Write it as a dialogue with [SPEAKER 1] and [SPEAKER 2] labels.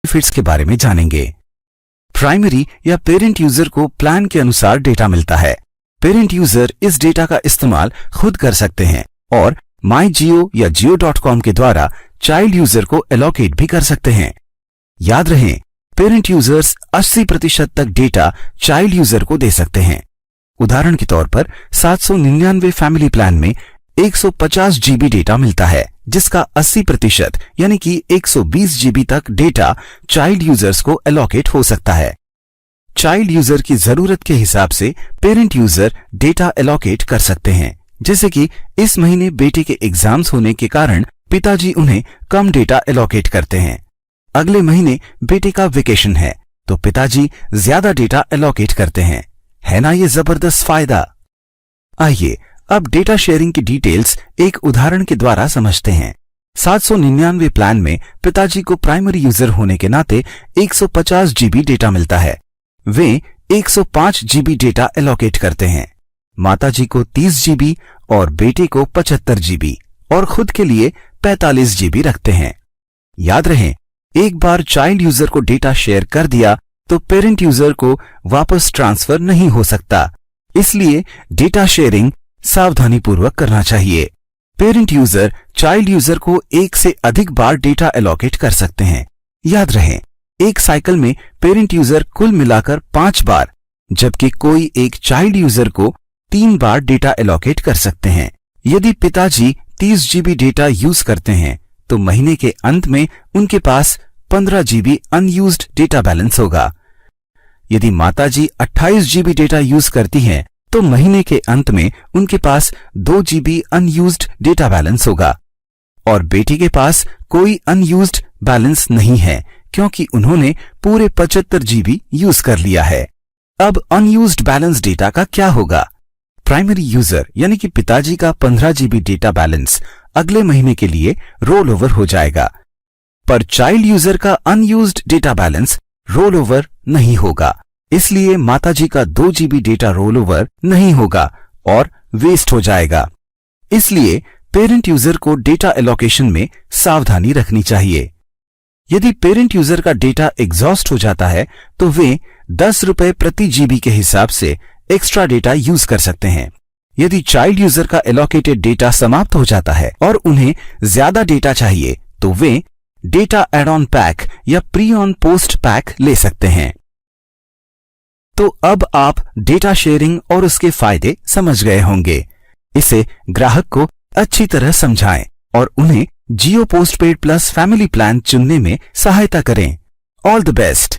[SPEAKER 1] Benefits के बारे में जानेंगे। प्राइमरी या पेरेंट यूजर को प्लान के अनुसार डेटा मिलता है। पेरेंट यूजर इस डेटा का इस्तेमाल खुद कर सकते हैं और माई जियो या jio.com के द्वारा चाइल्ड यूजर को एलोकेट भी कर सकते हैं। याद रहे, पेरेंट यूजर्स 80% तक डेटा चाइल्ड यूजर को दे सकते हैं। उदाहरण के तौर पर 799 फैमिली प्लान में 150 GB डेटा मिलता है, जिसका 80% यानी कि 120 GB तक डेटा चाइल्ड यूजर्स को एलोकेट हो सकता है। चाइल्ड यूजर की जरूरत के हिसाब से पेरेंट यूजर डेटा एलोकेट कर सकते हैं। जैसे कि इस महीने बेटे के एग्जाम्स होने के कारण पिताजी उन्हें कम डेटा एलोकेट करते हैं। अगले महीने बेटे का वेकेशन है तो पिताजी ज्यादा डेटा एलोकेट करते हैं। है ना ये जबरदस्त फायदा। आइए अब डेटा शेयरिंग की डिटेल्स एक उदाहरण के द्वारा समझते हैं। 799 प्लान में पिताजी को प्राइमरी यूजर होने के नाते 150 GB डेटा मिलता है। वे 105 GB डेटा एलोकेट करते हैं। माताजी को 30 GB और बेटे को 75 GB और खुद के लिए 45 GB रखते हैं। याद रहे, एक बार चाइल्ड यूजर को डेटा शेयर कर दिया तो पेरेंट यूजर को वापस ट्रांसफर नहीं हो सकता। इसलिए डेटा शेयरिंग सावधानी पूर्वक करना चाहिए। पेरेंट यूजर चाइल्ड यूजर को एक से अधिक बार डेटा एलोकेट कर सकते हैं। याद रहे, एक साइकिल में पेरेंट यूजर कुल मिलाकर 5 बार, जबकि कोई एक चाइल्ड यूजर को 3 बार डेटा एलोकेट कर सकते हैं। यदि पिताजी 30 GB डेटा यूज करते हैं तो महीने के अंत में उनके पास 15 GB अनयूज्ड डेटा बैलेंस होगा। यदि माताजी 28 GB डेटा यूज करती हैं तो महीने के अंत में उनके पास 2 GB अनयूज्ड डेटा बैलेंस होगा और बेटी के पास कोई अनयूज्ड बैलेंस नहीं है क्योंकि उन्होंने पूरे 75 GB यूज कर लिया है। अब अनयूज्ड बैलेंस डेटा का क्या होगा? प्राइमरी यूजर यानी कि पिताजी का 15 GB डेटा बैलेंस अगले महीने के लिए रोल ओवर हो जाएगा, पर चाइल्ड यूजर का unused data balance roll over नहीं होगा। इसलिए माताजी का 2 GB डेटा रोल ओवर नहीं होगा और वेस्ट हो जाएगा। इसलिए पेरेंट यूजर को डेटा एलोकेशन में सावधानी रखनी चाहिए। यदि पेरेंट यूजर का डेटा एग्जॉस्ट हो जाता है तो वे 10 रुपए प्रति GB के हिसाब से एक्स्ट्रा डेटा यूज कर सकते हैं। यदि चाइल्ड यूजर का एलोकेटेड डेटा समाप्त हो जाता है और उन्हें ज्यादा डेटा चाहिए तो वे डेटा एड ऑन पैक या प्री ऑन पोस्ट पैक ले सकते हैं। तो अब आप डेटा शेयरिंग और उसके फायदे समझ गए होंगे। इसे ग्राहक को अच्छी तरह समझाएं और उन्हें जियो पोस्टपेड प्लस फैमिली प्लान चुनने में सहायता करें। All the best.